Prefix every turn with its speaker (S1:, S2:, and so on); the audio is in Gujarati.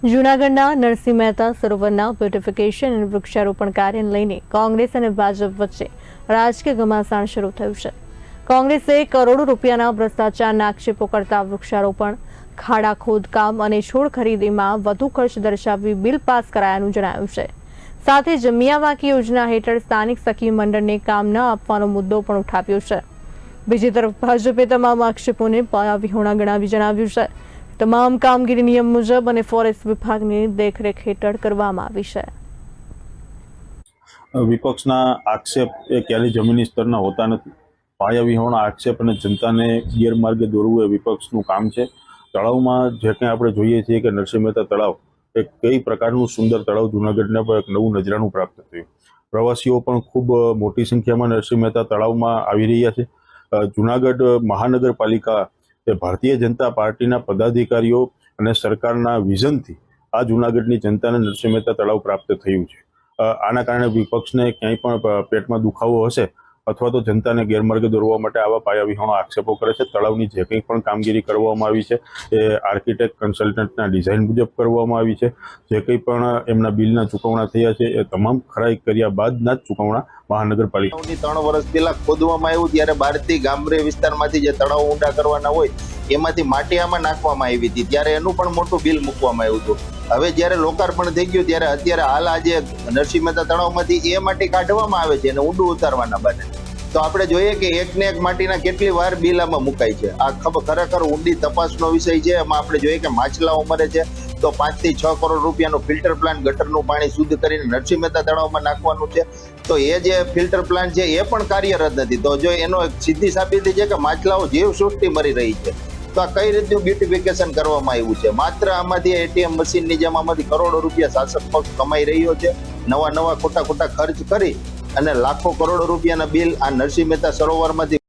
S1: જૂનાગઢના નરસિંહ મહેતા સરોવરના બ્યુટિફિકેશન અને વૃક્ષારોપણ કાર્યને લઈને કોંગ્રેસ અને ભાજપ વચ્ચે રાજકીય ઘમાસાણ શરૂ થયું છે. કોંગ્રેસે કરોડો રૂપિયાના ભ્રષ્ટાચારના આક્ષેપો કરતા વૃક્ષારોપણ, ખાડા ખોદકામ અને છોડ ખરીદીમાં વધુ ખર્ચ દર્શાવી બિલ પાસ કરાયાનું જણાવ્યું છે. સાથે જ મિયાવાકી યોજના હેઠળ સ્થાનિક સખી મંડળને કામ ન આપવાનો મુદ્દો પણ ઉઠાવ્યો છે. બીજી તરફ ભાજપે તમામ આક્ષેપોને પાયાવિહોણા ગણાવી જણાવ્યું છે તમામ કામગીરી નિયમ મુજબ અને ફોરેસ્ટ વિભાગની દેખરેખ હેઠળ કરવામાં આવી છે.
S2: વિપક્ષના આક્ષેપ એ ક્યારેય જમીની સ્તરના હોતા નથી. પાયાવિહોણા આક્ષેપ અને જનતાને ગેરમાર્ગે દોરવું એ વિપક્ષનું કામ છે. તળાવમાં જે કંઈ આપણે જોઈએ છીએ કે નરસિંહ મહેતા તળાવ એ કઈ પ્રકારનું સુંદર તળાવ જૂનાગઢને પર એક નવું નજરાણું પ્રાપ્ત થયું. પ્રવાસીઓ પણ ખૂબ મોટી સંખ્યામાં નરસિંહ મહેતા તળાવમાં આવી રહ્યા છે. જૂનાગઢ મહાનગરપાલિકા એ ભારતીય જનતા પાર્ટીના પદાધિકારીઓ અને સરકારના વિઝનથી આ જૂનાગઢની જનતાને નરસિંહ મહેતા તળાવ પ્રાપ્ત થયું છે. આના કારણે વિપક્ષને ક્યાંય પણ પેટમાં દુખાવો હશે અથવા તો જનતાને ગેરમાર્ગે દોરવા માટે આવા પાયાવિહોણા આક્ષેપો કરે છે. તળાવની જે કંઈ પણ કામગીરી કરવામાં આવી છે એ આર્કિટેક્ટ કન્સલ્ટન્ટના ડિઝાઇન મુજબ કરવામાં આવી છે. જે કંઈ પણ એમના બિલના ચૂકવણા થયા છે એ તમામ ખરાઈ કર્યા બાદના જ ચૂકવણા મહાનગરપાલિકાની
S3: 3 વર્ષ પહેલા ખોદવામાં આવ્યું ત્યારે બહારથી ગામડે વિસ્તારમાંથી જે તળાવ ઊંડા કરવાના હોય એમાંથી માટી આમાં નાખવામાં આવી હતી ત્યારે એનું પણ મોટું બિલ મૂકવામાં આવ્યું હતું. હવે જ્યારે લોકાર્પણ થઈ ગયું ત્યારે અત્યારે હાલ આજે નરસિંહ મહેતા તળાવમાંથી એ માટી કાઢવામાં આવે છે અને ઊંડું ઉતારવાના બને તો આપણે જોઈએ કે એક ને એક માટીના કેટલી વાર બિલ આમાં મુકાય છે. આ ખરેખર ઊંડી તપાસનો વિષય છે. એમાં આપણે જોઈએ કે માછલાઓ મરે છે તો 5 થી 6 કરોડ રૂપિયાનો ફિલ્ટર પ્લાન્ટ ગટરનું પાણી શુદ્ધ કરીને નરસિંહ મહેતા તળાવમાં નાખવાનું છે. તો એ જે ફિલ્ટર પ્લાન્ટ છે એ પણ કાર્યરત નથી. તો જો એનો એક સીધી સાબિતી છે કે માછલાઓ જીવસૃષ્ટિ મરી રહી છે. તો આ કઈ રીતનું બ્યુટિફિકેશન કરવામાં આવ્યું છે. માત્ર આમાંથી એટીએમ મશીનની જેમ આમાંથી કરોડો રૂપિયા શાસક પક્ષ કમાઈ રહ્યો છે. નવા ખોટા ખર્ચ કરી અને લાખો કરોડો રૂપિયાના બિલ આ નરસિંહ મહેતા સરોવરમાંથી